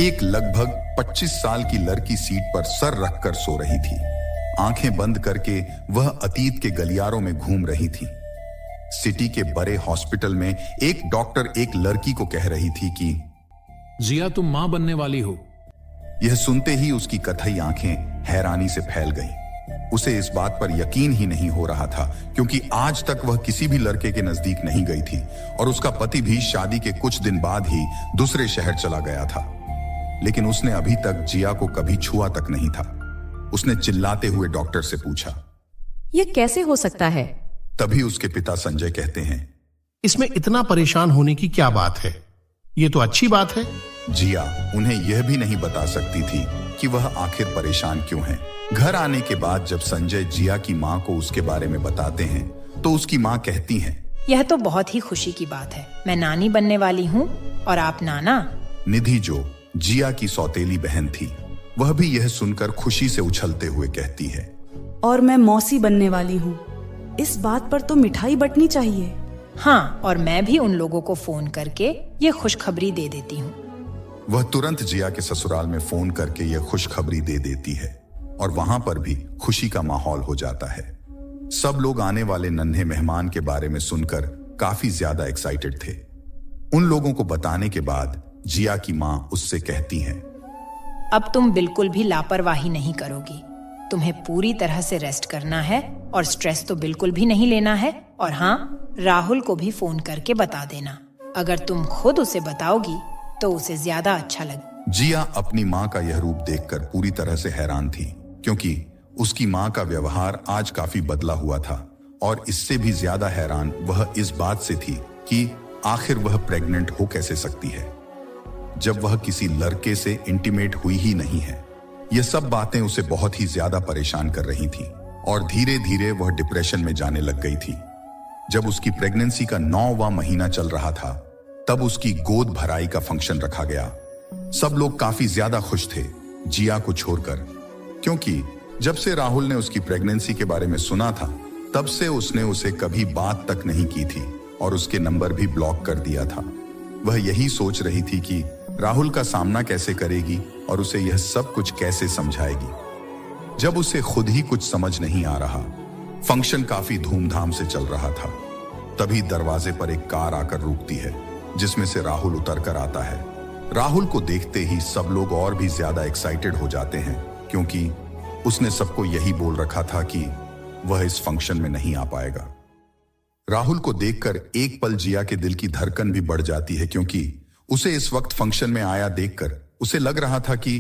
एक लगभग 25 साल की लड़की सीट पर सर रखकर सो रही थी। आंखें बंद करके वह अतीत के गलियारों में घूम रही थी। सिटी के बड़े हॉस्पिटल में एक डॉक्टर एक लड़की को कह रही थी कि जिया, तुम मां बनने वाली हो। यह सुनते ही उसकी कथई आंखें हैरानी से फैल गईं। उसे इस बात पर यकीन ही नहीं हो रहा था, क्योंकि आज तक वह किसी भी लड़के के नजदीक नहीं गई थी और उसका पति भी शादी के कुछ दिन बाद ही दूसरे शहर चला गया था। लेकिन उसने अभी तक जिया को कभी छुआ तक नहीं था। उसने चिल्लाते हुए डॉक्टर से पूछा, यह कैसे हो सकता है? तभी उसके पिता संजय कहते हैं, इसमें इतना परेशान होने की क्या बात है? ये तो अच्छी बात है। जिया उन्हें यह भी नहीं बता सकती थी कि वह आखिर परेशान क्यों है। घर आने के बाद जब संजय जिया की मां को उसके बारे में बताते हैं तो उसकी मां कहती हैं, यह तो बहुत ही खुशी की बात है। मैं नानी बनने वाली हूँ और आप नाना। निधि जो जिया की सौतेली बहन थी, वह भी यह सुनकर खुशी से उछलते हुए कहती है, और मैं मौसी बनने वाली हूँ। इस बात पर तो मिठाई बंटनी चाहिए। हाँ, और मैं भी उन लोगों को फोन करके ये खुशखबरी दे देती हूँ। वह तुरंत जिया के ससुराल में फोन करके यह खुशखबरी दे देती है और वहां पर भी खुशी का माहौल हो जाता है। सब लोग आने वाले नन्हे मेहमान के बारे में सुनकर काफी ज्यादा एक्साइटेड थे। उन लोगों को बताने के बाद जिया की मां उससे कहती हैं, अब तुम बिल्कुल भी लापरवाही नहीं करोगी। तुम्हें पूरी तरह से रेस्ट करना है और स्ट्रेस तो बिल्कुल भी नहीं लेना है। और हाँ, राहुल को भी फोन करके बता देना। अगर तुम खुद उसे बताओगी तो उसे ज्यादा अच्छा लगे। जिया अपनी मां का यह रूप देखकर पूरी तरह से हैरान थी, क्योंकि उसकी मां का व्यवहार आज काफी बदला हुआ था। और इससे भी ज्यादा हैरान वह इस बात से थी कि आखिर वह प्रेग्नेंट हो कैसे सकती है, जब वह किसी लड़के से इंटीमेट हुई ही नहीं है। यह सब बातें उसे बहुत ही ज्यादा परेशान कर रही थी और धीरे धीरे वह डिप्रेशन में जाने लग गई थी। जब उसकी प्रेगनेंसी का 9वां महीना चल रहा था, तब उसकी गोद भराई का फंक्शन रखा गया। सब लोग काफी ज्यादा खुश थे, जिया को छोड़कर, क्योंकि जब से राहुल ने उसकी प्रेगनेंसी के बारे में सुना था, तब से उसने उसे कभी बात तक नहीं की थी और उसके नंबर भी ब्लॉक कर दिया था। वह यही सोच रही थी कि राहुल का सामना कैसे करेगी और उसे यह सब कुछ कैसे समझाएगी। जब उसे खुद ही कुछ समझ नहीं आ रहा, फंक्शन काफी धूमधाम से चल रहा था, तभी दरवाजे पर एक कार आकर रुकती है, जिसमें से राहुल उतर कर आता है। राहुल को देखते ही सब लोग और भी ज्यादा एक्साइटेड हो जाते हैं, क्योंकि उसने सबको यही बोल रखा था कि वह इस फंक्शन में नहीं आ पाएगा। राहुल को देखकर एक पल जिया के दिल की धड़कन भी बढ़ जाती है, क्योंकि उसे इस वक्त फंक्शन में आया देखकर उसे लग रहा था कि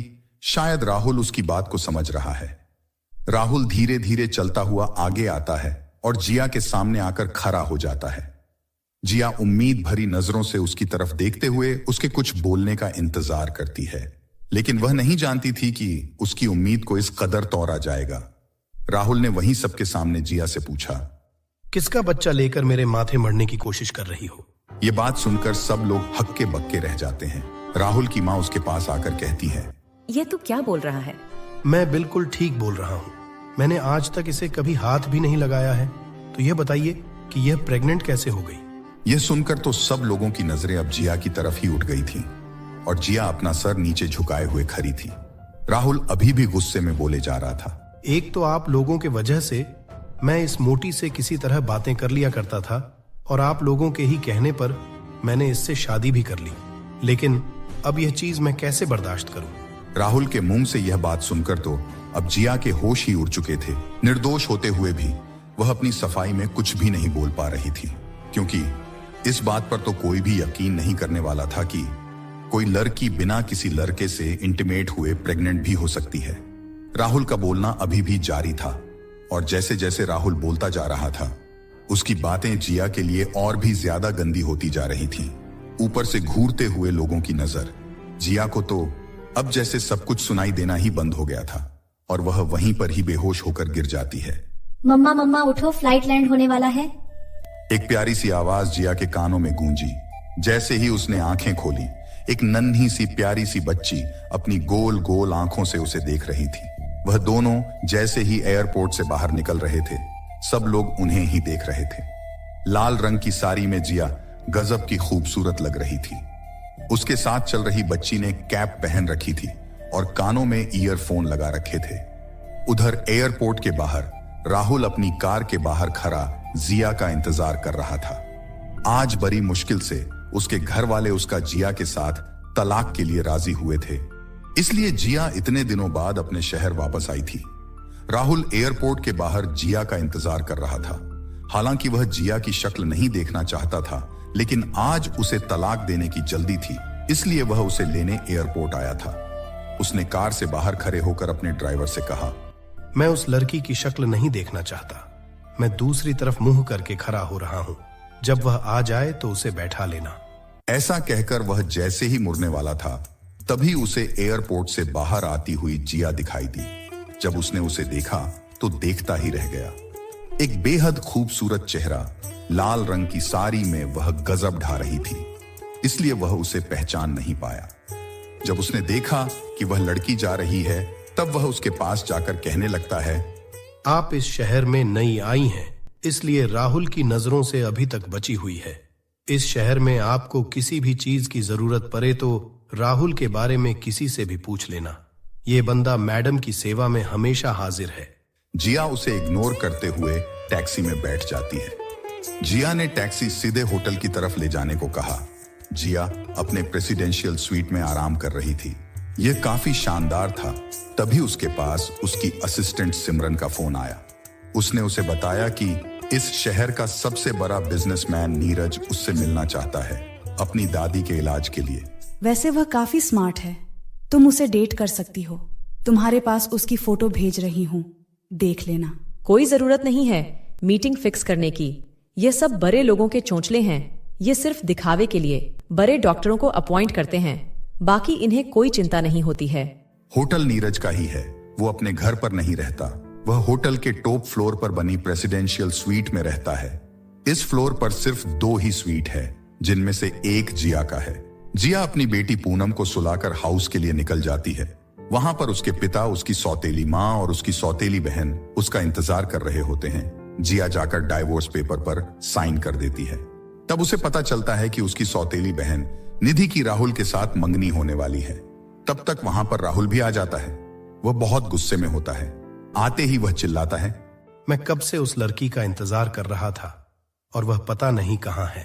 शायद राहुल उसकी बात को समझ रहा है। राहुल धीरे धीरे चलता हुआ आगे आता है और जिया के सामने आकर खड़ा हो जाता है। जिया उम्मीद भरी नजरों से उसकी तरफ देखते हुए उसके कुछ बोलने का इंतजार करती है, लेकिन वह नहीं जानती थी कि उसकी उम्मीद को इस कदर तोड़ा जाएगा। राहुल ने वहीं सबके सामने जिया से पूछा, किसका बच्चा लेकर मेरे माथे मरने की कोशिश कर रही हो? ये बात सुनकर सब लोग हक्के बक्के रह जाते हैं। राहुल की माँ उसके पास आकर कहती है, यह तू क्या बोल रहा है? मैं बिल्कुल ठीक बोल रहा हूँ। मैंने आज तक इसे कभी हाथ भी नहीं लगाया है, तो यह बताइए कि यह प्रेग्नेंट कैसे हो गई? यह सुनकर तो सब लोगों की नजरें अब जिया की तरफ ही उठ गई थी और जिया अपना सर नीचे झुकाए हुए खड़ी थी। राहुल अभी भी गुस्से में बोले जा रहा था, एक तो आप लोगों के वजह से मैं इस मोटी से किसी तरह बातें कर लिया करता था और आप लोगों के ही कहने पर मैंने इससे शादी भी कर ली, लेकिन अब यह चीज मैं कैसे बर्दाश्त करूं? राहुल के मुंह से यह बात सुनकर तो अब जिया के होश ही उड़ चुके थे। निर्दोष होते हुए भी वह अपनी सफाई में कुछ भी नहीं बोल पा रही थी, क्योंकि इस बात पर तो कोई भी यकीन नहीं करने वाला था कि कोई लड़की बिना किसी लड़के से इंटीमेट हुए प्रेग्नेंट भी हो सकती है। राहुल का बोलना अभी भी जारी था और जैसे जैसे राहुल बोलता जा रहा था, उसकी बातें जिया के लिए और भी ज्यादा गंदी होती जा रही थी। ऊपर से घूरते हुए लोगों की नजर जिया को तो अब जैसे सब कुछ सुनाई देना ही बंद हो गया था और वह वहीं पर ही बेहोश होकर गिर जाती है। मम्मा मम्मा उठो, फ्लाइट लैंड होने वाला है। एक प्यारी सी आवाज जिया के कानों में गूंजी। जैसे ही उसने आंखें खोली, एक नन्ही सी प्यारी सी बच्ची अपनी गोल गोल आंखों से उसे देख रही थी। वह दोनों जैसे ही एयरपोर्ट से बाहर निकल रहे थे, सब लोग उन्हें ही देख रहे थे। लाल रंग की साड़ी में जिया गजब की खूबसूरत लग रही थी। उसके साथ चल रही बच्ची ने कैप पहन रखी थी और कानों में ईयरफोन लगा रखे थे। उधर एयरपोर्ट के बाहर राहुल अपनी कार के बाहर खड़ा जिया का इंतजार कर रहा था। आज बड़ी मुश्किल से उसके घर वाले उसका जिया के साथ तलाक के लिए राजी हुए थे, इसलिए जिया इतने दिनों बाद अपने शहर वापस आई थी। राहुल एयरपोर्ट के बाहर जिया का इंतजार कर रहा था। हालांकि वह जिया की शक्ल नहीं देखना चाहता था, लेकिन आज उसे तलाक देने की जल्दी थी, इसलिए वह उसे लेने एयरपोर्ट आया था। उसने कार से बाहर खड़े होकर अपने ड्राइवर से कहा, मैं उस लड़की की शक्ल नहीं देखना चाहता। मैं दूसरी तरफ मुंह करके खड़ा हो रहा हूं। जब वह आ जाए तो उसे बैठा लेना। ऐसा कहकर वह जैसे ही मुड़ने वाला था, तभी उसे एयरपोर्ट से बाहर आती हुई जिया दिखाई दी। जब उसने उसे देखा तो देखता ही रह गया। एक बेहद खूबसूरत चेहरा, लाल रंग की साड़ी में वह गजब ढा रही थी, इसलिए वह उसे पहचान नहीं पाया। जब उसने देखा कि वह लड़की जा रही है, तब वह उसके पास जाकर कहने लगता है, आप इस शहर में नई आई हैं, इसलिए राहुल की नजरों से अभी तक बची हुई है। इस शहर में आपको किसी भी चीज की जरूरत पड़े तो राहुल के बारे में किसी से भी पूछ लेना। ये बंदा मैडम की सेवा में हमेशा हाजिर है। जिया उसे इग्नोर करते हुए टैक्सी में बैठ जाती है। जिया ने टैक्सी सीधे होटल की तरफ ले जाने को कहा। जिया अपने प्रेसिडेंशियल स्वीट में आराम कर रही थी। यह काफी शानदार था। तभी उसके पास उसकी असिस्टेंट सिमरन का फोन आया। उसने उसे बताया कि इस शहर का सबसे बड़ा बिजनेसमैन नीरज उससे मिलना चाहता है, अपनी दादी के इलाज के लिए। वैसे वह काफी स्मार्ट है, तुम उसे डेट कर सकती हो। तुम्हारे पास उसकी फोटो भेज रही हूँ, देख लेना। कोई जरूरत नहीं है मीटिंग फिक्स करने की। ये सब बड़े लोगों के चोंचले हैं। ये सिर्फ दिखावे के लिए बड़े डॉक्टरों को अपॉइंट करते हैं, बाकी इन्हें कोई चिंता नहीं होती है। होटल नीरज का ही है। वो अपने घर पर नहीं रहता। वह होटल के टॉप फ्लोर पर बनी प्रेसिडेंशियल स्वीट में रहता है। इस फ्लोर पर सिर्फ 2 ही स्वीट है, जिनमें से एक जिया का है। जिया अपनी बेटी पूनम को सुलाकर हाउस के लिए निकल जाती है। वहां पर उसके पिता, उसकी सौतेली माँ और उसकी सौतेली बहन उसका इंतजार कर रहे होते हैं। जिया जाकर डाइवोर्स पेपर पर साइन कर देती है। तब उसे पता चलता है कि उसकी सौतेली बहन निधि की राहुल के साथ मंगनी होने वाली है। तब तक वहां पर राहुल भी आ जाता है। वह बहुत गुस्से में होता है। आते ही वह चिल्लाता है, मैं कब से उस लड़की का इंतजार कर रहा था और वह पता नहीं कहां है।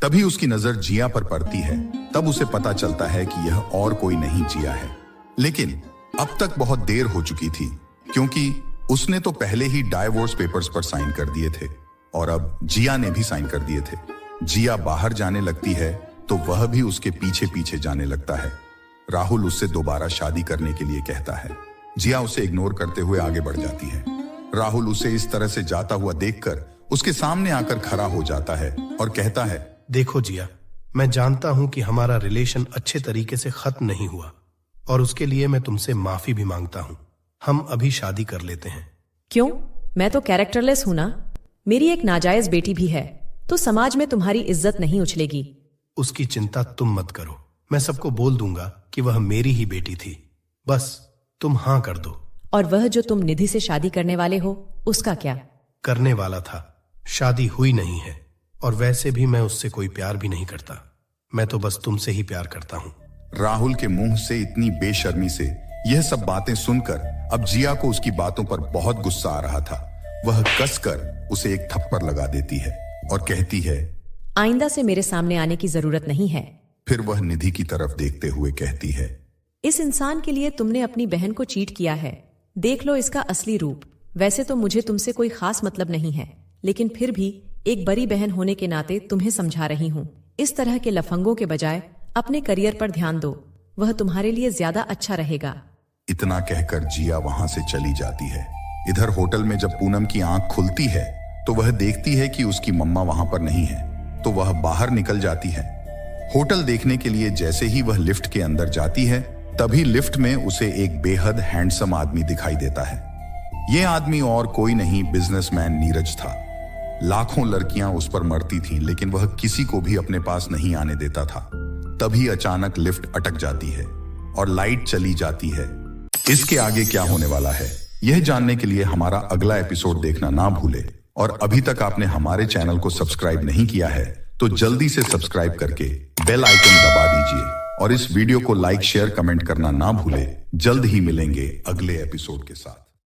तभी उसकी नजर जिया पर पड़ती है। तब उसे पता चलता है कि यह और कोई नहीं जिया है। लेकिन अब तक बहुत देर हो चुकी थी, क्योंकि उसने तो पहले ही डाइवोर्स पेपर्स पर साइन कर दिए थे और अब जिया ने भी साइन कर दिए थे। जिया बाहर जाने लगती है तो वह भी उसके पीछे पीछे जाने लगता है। राहुल उससे दोबारा शादी करने के लिए कहता है। जिया उसे इग्नोर करते हुए आगे बढ़ जाती है। राहुल उसे इस तरह से जाता हुआ देखकर उसके सामने आकर खड़ा हो जाता है और कहता है, देखो जिया, मैं जानता हूं कि हमारा रिलेशन अच्छे तरीके से खत्म नहीं हुआ और उसके लिए मैं तुमसे माफी भी मांगता हूं। हम अभी शादी कर लेते हैं। क्यों? मैं तो कैरेक्टरलेस हूं ना। मेरी एक नाजायज बेटी भी है, तो समाज में तुम्हारी इज्जत नहीं उछलेगी। उसकी चिंता तुम मत करो। मैं सबको बोल दूंगा कि वह मेरी ही बेटी थी। बस तुम हाँ कर दो। और वह जो तुम निधि से शादी करने वाले हो, उसका क्या? करने वाला था, शादी हुई नहीं है। और वैसे भी मैं उससे कोई प्यार भी नहीं करता। मैं तो बस तुमसे ही प्यार करता हूं। राहुल के मुंह से इतनी बेशर्मी से यह सब बातें सुनकर अब जिया को उसकी बातों पर बहुत गुस्सा आ रहा था। वह कसकर उसे एक थप्पड़ लगा देती है और कहती है, आइंदा से मेरे सामने आने की जरूरत नहीं है। फिर वह निधि की तरफ देखते हुए कहती है, इस इंसान के लिए तुमने अपनी बहन को चीट किया है। देख लो इसका असली रूप। वैसे तो मुझे तुमसे कोई खास मतलब नहीं है, लेकिन फिर भी एक बड़ी बहन होने के नाते तुम्हें समझा रही हूँ। इस तरह के लफंगों के बजाय अपने करियर पर ध्यान दो, वह तुम्हारे लिए ज्यादा अच्छा रहेगा। इतना कहकर जिया वहां से चली जाती है। इधर होटल में जब पूनम की आंख खुलती है तो वह देखती है कि उसकी मम्मा वहां पर नहीं है, तो वह बाहर निकल जाती है। होटल देखने के लिए जैसे ही वह लिफ्ट के अंदर जाती है, तभी लिफ्ट में उसे एक बेहद हैंडसम आदमी दिखाई देता है। यह आदमी और कोई नहीं, बिजनेसमैन नीरज था। लाखों लड़कियां उस पर मरती थीं, लेकिन वह किसी को भी अपने पास नहीं आने देता था। तभी अचानक लिफ्ट अटक जाती है और लाइट चली जाती है। इसके आगे क्या होने वाला है, यह जानने के लिए हमारा अगला एपिसोड देखना ना भूले। और अभी तक आपने हमारे चैनल को सब्सक्राइब नहीं किया है तो जल्दी से सब्सक्राइब करके बेल आइकन दबा दीजिए। कीजिए और इस वीडियो को लाइक शेयर कमेंट करना ना भूले। जल्द ही मिलेंगे अगले एपिसोड के साथ।